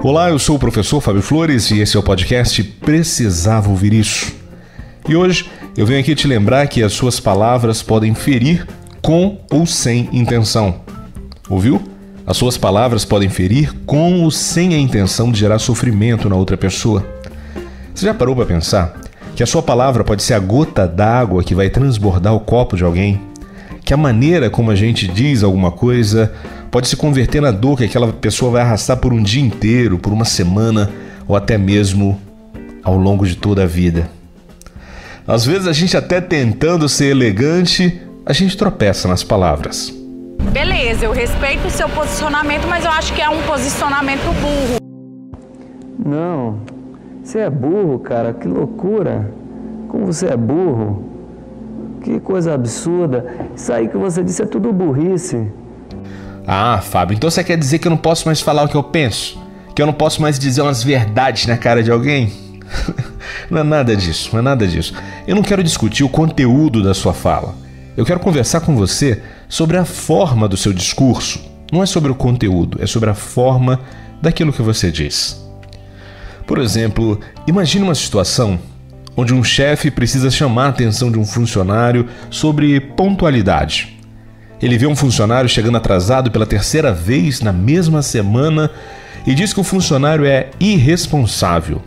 Olá, eu sou o professor Fábio Flores e esse é o podcast Precisava Ouvir Isso. E hoje eu venho aqui te lembrar que as suas palavras podem ferir com ou sem intenção. Ouviu? As suas palavras podem ferir com ou sem a intenção de gerar sofrimento na outra pessoa. Você já parou para pensar que a sua palavra pode ser a gota d'água que vai transbordar o copo de alguém? Que a maneira como a gente diz alguma coisa pode se converter na dor que aquela pessoa vai arrastar por um dia inteiro, por uma semana ou até mesmo ao longo de toda a vida. Às vezes a gente até tentando ser elegante, a gente tropeça nas palavras. Beleza, eu respeito o seu posicionamento, mas eu acho que é um posicionamento burro. Não, você é burro, cara, que loucura. Como você é burro. Que coisa absurda. Isso aí que você disse é tudo burrice. Ah, Fábio, então você quer dizer que eu não posso mais falar o que eu penso? Que eu não posso mais dizer umas verdades na cara de alguém? Não é nada disso, não é nada disso. Eu não quero discutir o conteúdo da sua fala. Eu quero conversar com você sobre a forma do seu discurso. Não é sobre o conteúdo, é sobre a forma daquilo que você diz. Por exemplo, imagine uma situação onde um chefe precisa chamar a atenção de um funcionário sobre pontualidade. Ele vê um funcionário chegando atrasado pela terceira vez na mesma semana e diz que o funcionário é irresponsável,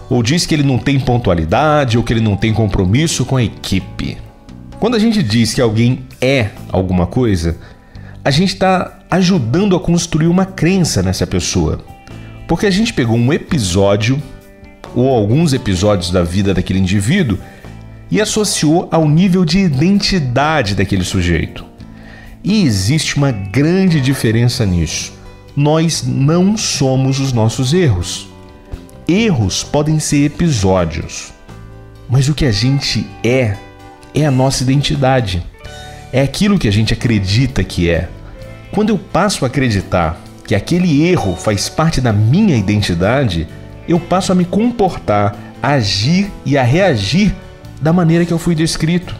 ou diz que ele não tem pontualidade ou que ele não tem compromisso com a equipe. Quando a gente diz que alguém é alguma coisa, a gente está ajudando a construir uma crença nessa pessoa, porque a gente pegou um episódio ou alguns episódios da vida daquele indivíduo e associou ao nível de identidade daquele sujeito. E existe uma grande diferença nisso. Nós não somos os nossos erros. Erros podem ser episódios, mas o que a gente é a nossa identidade. É aquilo que a gente acredita que é. Quando eu passo a acreditar que aquele erro faz parte da minha identidade, eu passo a me comportar, a agir e a reagir da maneira que eu fui descrito.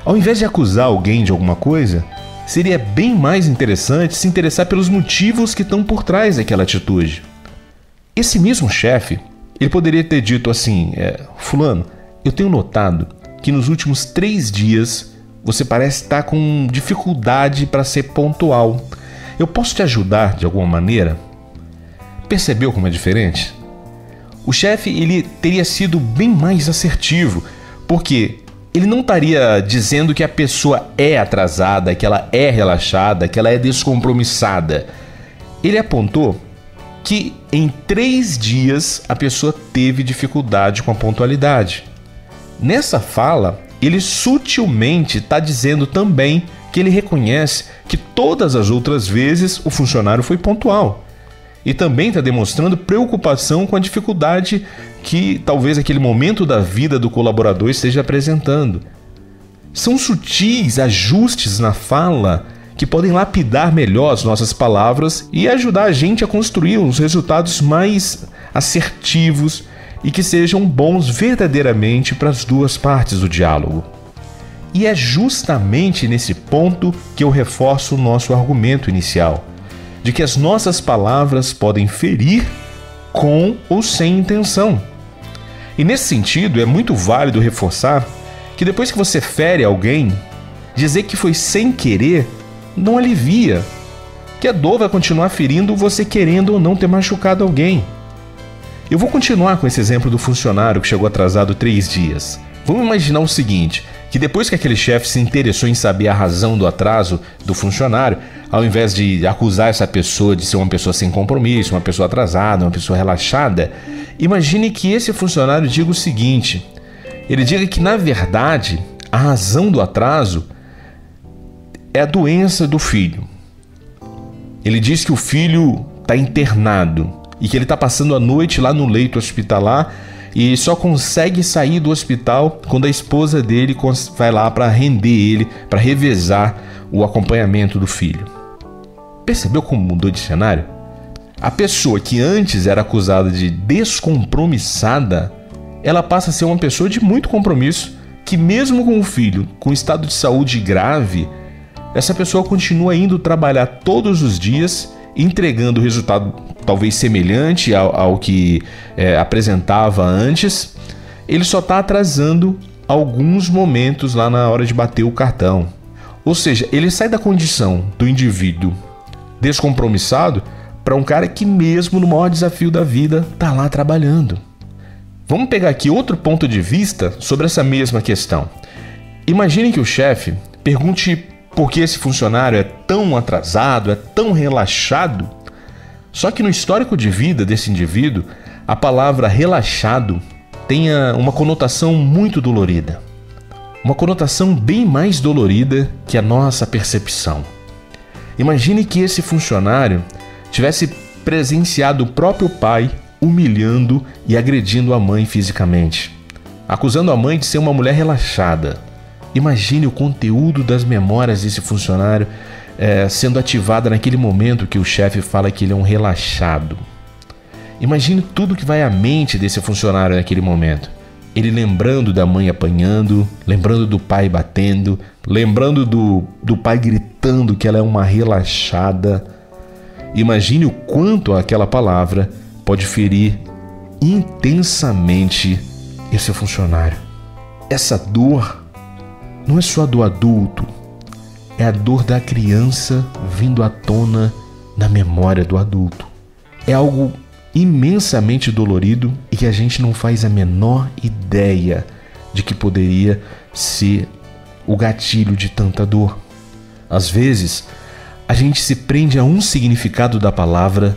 Ao invés de acusar alguém de alguma coisa, seria bem mais interessante se interessar pelos motivos que estão por trás daquela atitude. Esse mesmo chefe, ele poderia ter dito assim, fulano, eu tenho notado que nos últimos 3 dias você parece estar com dificuldade para ser pontual. Eu posso te ajudar de alguma maneira? Percebeu como é diferente? O chefe ele teria sido bem mais assertivo, porque ele não estaria dizendo que a pessoa é atrasada, que ela é relaxada, que ela é descompromissada. Ele apontou que em 3 dias a pessoa teve dificuldade com a pontualidade. Nessa fala, ele sutilmente está dizendo também que ele reconhece que todas as outras vezes o funcionário foi pontual. E também está demonstrando preocupação com a dificuldade que talvez aquele momento da vida do colaborador esteja apresentando. São sutis ajustes na fala que podem lapidar melhor as nossas palavras e ajudar a gente a construir uns resultados mais assertivos e que sejam bons verdadeiramente para as duas partes do diálogo. E é justamente nesse ponto que eu reforço o nosso argumento inicial, de que as nossas palavras podem ferir com ou sem intenção. E nesse sentido, é muito válido reforçar que depois que você fere alguém, dizer que foi sem querer não alivia, que a dor vai continuar ferindo você querendo ou não ter machucado alguém. Eu vou continuar com esse exemplo do funcionário que chegou atrasado 3 dias. Vamos imaginar o seguinte, que depois que aquele chefe se interessou em saber a razão do atraso do funcionário, ao invés de acusar essa pessoa de ser uma pessoa sem compromisso, uma pessoa atrasada, uma pessoa relaxada, imagine que esse funcionário diga o seguinte, ele diga que na verdade a razão do atraso é a doença do filho. Ele diz que o filho está internado e que ele está passando a noite lá no leito hospitalar e só consegue sair do hospital quando a esposa dele vai lá para render ele, para revezar o acompanhamento do filho. Percebeu como mudou de cenário? A pessoa que antes era acusada de descompromissada, ela passa a ser uma pessoa de muito compromisso, que mesmo com o filho com estado de saúde grave, essa pessoa continua indo trabalhar todos os dias entregando o resultado talvez semelhante ao que apresentava antes. Ele só está atrasando alguns momentos lá na hora de bater o cartão. Ou seja, ele sai da condição do indivíduo descompromissado para um cara que mesmo no maior desafio da vida está lá trabalhando. Vamos pegar aqui outro ponto de vista sobre essa mesma questão. Imagine que o chefe pergunte por que esse funcionário é tão atrasado, é tão relaxado. Só que no histórico de vida desse indivíduo, a palavra relaxado tem uma conotação muito dolorida. Uma conotação bem mais dolorida que a nossa percepção. Imagine que esse funcionário tivesse presenciado o próprio pai humilhando e agredindo a mãe fisicamente, acusando a mãe de ser uma mulher relaxada. Imagine o conteúdo das memórias desse funcionário sendo ativada naquele momento que o chefe fala que ele é um relaxado. Imagine tudo que vai à mente desse funcionário naquele momento. Ele lembrando da mãe apanhando, lembrando do pai batendo, lembrando do pai gritando que ela é uma relaxada. Imagine o quanto aquela palavra pode ferir intensamente esse funcionário. Essa dor não é só do adulto, é a dor da criança vindo à tona na memória do adulto. É algo imensamente dolorido e que a gente não faz a menor ideia de que poderia ser o gatilho de tanta dor. Às vezes, a gente se prende a um significado da palavra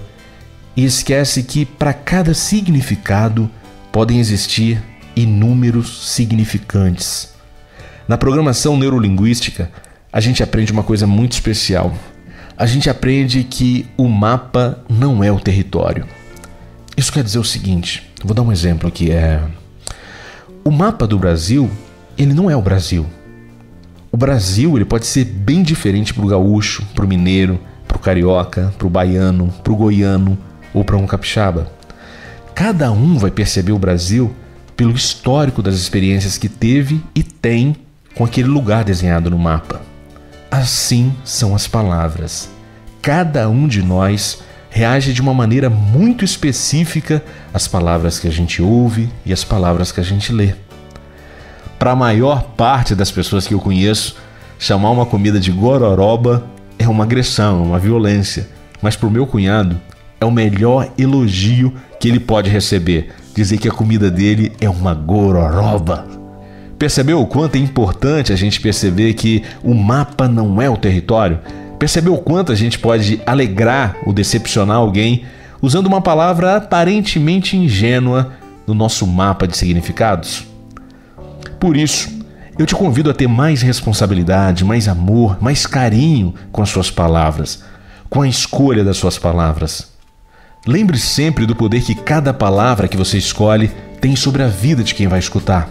e esquece que para cada significado podem existir inúmeros significantes. Na programação neurolinguística, a gente aprende uma coisa muito especial. A gente aprende que o mapa não é o território. Isso quer dizer o seguinte, vou dar um exemplo aqui. O mapa do Brasil, ele não é o Brasil. O Brasil ele pode ser bem diferente para o gaúcho, para o mineiro, para o carioca, para o baiano, para o goiano ou para um capixaba. Cada um vai perceber o Brasil pelo histórico das experiências que teve e tem com aquele lugar desenhado no mapa. Assim são as palavras. Cada um de nós reage de uma maneira muito específica às palavras que a gente ouve e às palavras que a gente lê. Para a maior parte das pessoas que eu conheço, chamar uma comida de gororoba é uma agressão, é uma violência. Mas para o meu cunhado, é o melhor elogio que ele pode receber. Dizer que a comida dele é uma gororoba. Percebeu o quanto é importante a gente perceber que o mapa não é o território? Percebeu o quanto a gente pode alegrar ou decepcionar alguém usando uma palavra aparentemente ingênua no nosso mapa de significados? Por isso, eu te convido a ter mais responsabilidade, mais amor, mais carinho com as suas palavras, com a escolha das suas palavras. Lembre sempre do poder que cada palavra que você escolhe tem sobre a vida de quem vai escutar.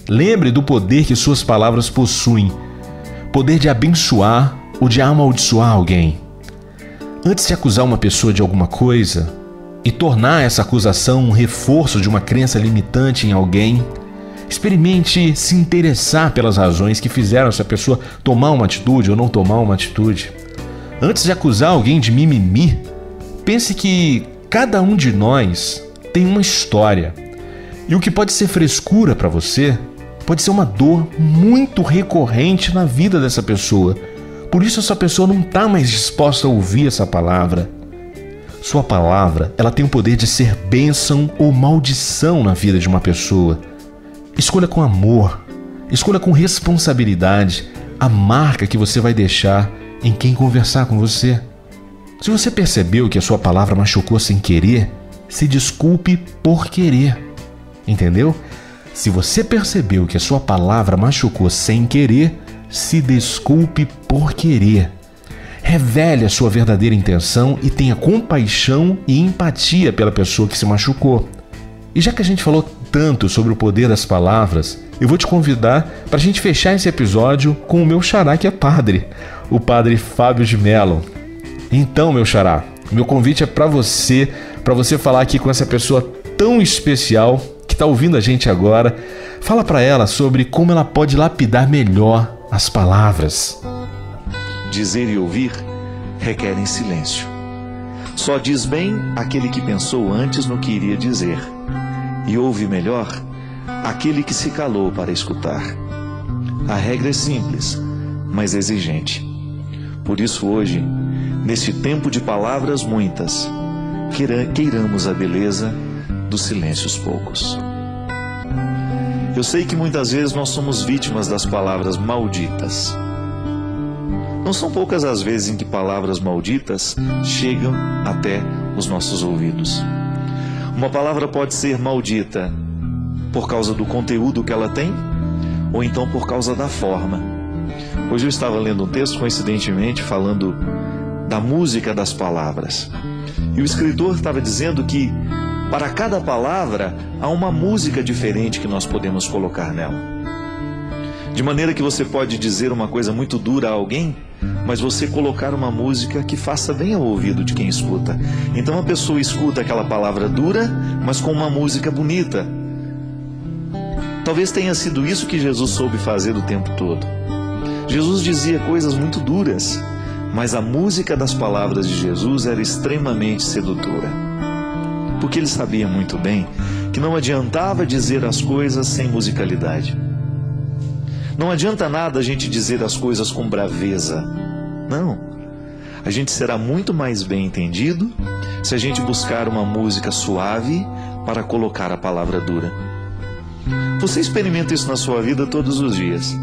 Lembre do poder que suas palavras possuem, poder de abençoar ou de amaldiçoar alguém. Antes de acusar uma pessoa de alguma coisa e tornar essa acusação um reforço de uma crença limitante em alguém, experimente se interessar pelas razões que fizeram essa pessoa tomar uma atitude ou não tomar uma atitude. Antes de acusar alguém de mimimi, pense que cada um de nós tem uma história. E o que pode ser frescura para você pode ser uma dor muito recorrente na vida dessa pessoa. Por isso essa pessoa não está mais disposta a ouvir essa palavra. Sua palavra, ela tem o poder de ser bênção ou maldição na vida de uma pessoa. Escolha com amor, escolha com responsabilidade a marca que você vai deixar em quem conversar com você. Se você percebeu que a sua palavra machucou sem querer, se desculpe por querer. Entendeu? Se você percebeu que a sua palavra machucou sem querer, se desculpe por querer. Revele a sua verdadeira intenção e tenha compaixão e empatia pela pessoa que se machucou. E já que a gente falou tanto sobre o poder das palavras, eu vou te convidar para a gente fechar esse episódio com o meu xará que é padre, o padre Fábio de Mello. Então, meu xará, meu convite é para você falar aqui com essa pessoa tão especial que está ouvindo a gente agora. Fala para ela sobre como ela pode lapidar melhor as palavras. Dizer e ouvir requerem silêncio. Só diz bem aquele que pensou antes no que iria dizer, e ouve melhor aquele que se calou para escutar. A regra é simples, mas exigente. Por isso hoje, neste tempo de palavras muitas, queiramos a beleza dos silêncios poucos. Eu sei que muitas vezes nós somos vítimas das palavras malditas. Não são poucas as vezes em que palavras malditas chegam até os nossos ouvidos. Uma palavra pode ser maldita por causa do conteúdo que ela tem, ou então por causa da forma. Hoje eu estava lendo um texto, coincidentemente, falando da música das palavras. E o escritor estava dizendo que para cada palavra há uma música diferente que nós podemos colocar nela. De maneira que você pode dizer uma coisa muito dura a alguém, mas você colocar uma música que faça bem ao ouvido de quem escuta. Então a pessoa escuta aquela palavra dura, mas com uma música bonita. Talvez tenha sido isso que Jesus soube fazer o tempo todo. Jesus dizia coisas muito duras, mas a música das palavras de Jesus era extremamente sedutora. Porque ele sabia muito bem que não adiantava dizer as coisas sem musicalidade. Não adianta nada a gente dizer as coisas com braveza. Não. A gente será muito mais bem entendido se a gente buscar uma música suave para colocar a palavra dura. Você experimenta isso na sua vida todos os dias.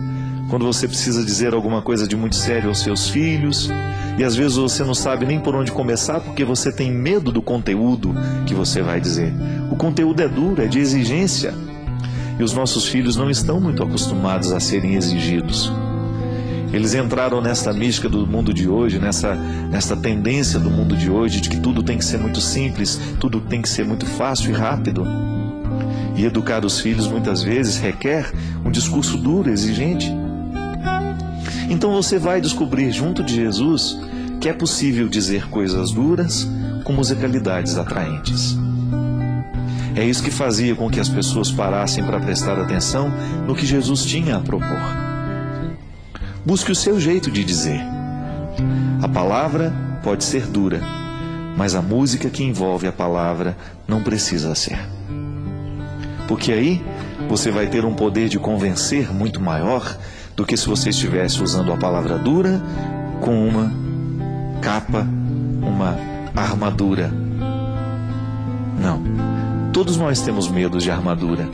Quando você precisa dizer alguma coisa de muito sério aos seus filhos, e às vezes você não sabe nem por onde começar porque você tem medo do conteúdo que você vai dizer. O conteúdo é duro, é de exigência. E os nossos filhos não estão muito acostumados a serem exigidos. Eles entraram nessa mística do mundo de hoje, nessa tendência do mundo de hoje, de que tudo tem que ser muito simples, tudo tem que ser muito fácil e rápido. E educar os filhos muitas vezes requer um discurso duro, exigente. Então você vai descobrir junto de Jesus que é possível dizer coisas duras com musicalidades atraentes. É isso que fazia com que as pessoas parassem para prestar atenção no que Jesus tinha a propor. Busque o seu jeito de dizer. A palavra pode ser dura, mas a música que envolve a palavra não precisa ser. Porque aí você vai ter um poder de convencer muito maior do que se você estivesse usando a palavra dura com uma capa, uma armadura. Não. Todos nós temos medo de armadura,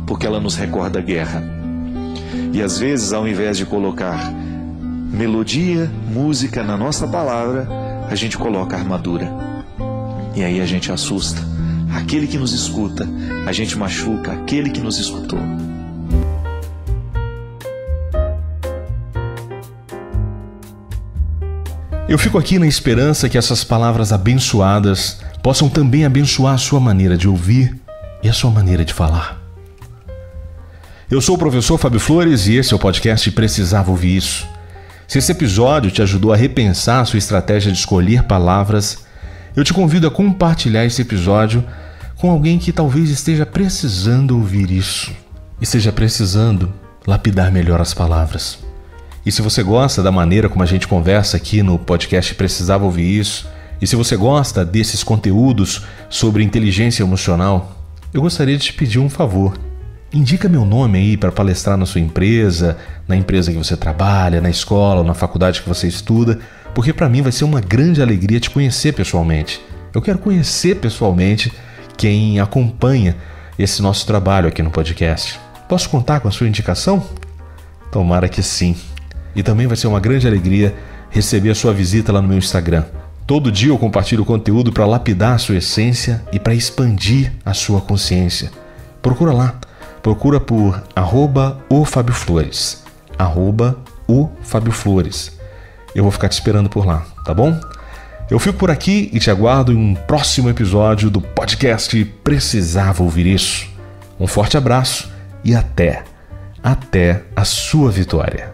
porque ela nos recorda a guerra. E às vezes, ao invés de colocar melodia, música na nossa palavra, a gente coloca armadura. E aí a gente assusta aquele que nos escuta, a gente machuca aquele que nos escutou. Eu fico aqui na esperança que essas palavras abençoadas possam também abençoar a sua maneira de ouvir e a sua maneira de falar. Eu sou o professor Fábio Flores e esse é o podcast Precisava Ouvir Isso. Se esse episódio te ajudou a repensar a sua estratégia de escolher palavras, eu te convido a compartilhar esse episódio com alguém que talvez esteja precisando ouvir isso, esteja precisando lapidar melhor as palavras. E se você gosta da maneira como a gente conversa aqui no podcast Precisava Ouvir Isso, e se você gosta desses conteúdos sobre inteligência emocional, eu gostaria de te pedir um favor. Indica meu nome aí para palestrar na sua empresa, na empresa que você trabalha, na escola ou na faculdade que você estuda, porque para mim vai ser uma grande alegria te conhecer pessoalmente. Eu quero conhecer pessoalmente quem acompanha esse nosso trabalho aqui no podcast. Posso contar com a sua indicação? Tomara que sim. E também vai ser uma grande alegria receber a sua visita lá no meu Instagram. Todo dia eu compartilho conteúdo para lapidar a sua essência e para expandir a sua consciência. Procura lá. Procura por @oFabioFlores. @oFabioFlores. Eu vou ficar te esperando por lá, tá bom? Eu fico por aqui e te aguardo em um próximo episódio do podcast Precisava Ouvir Isso. Um forte abraço e até a sua vitória.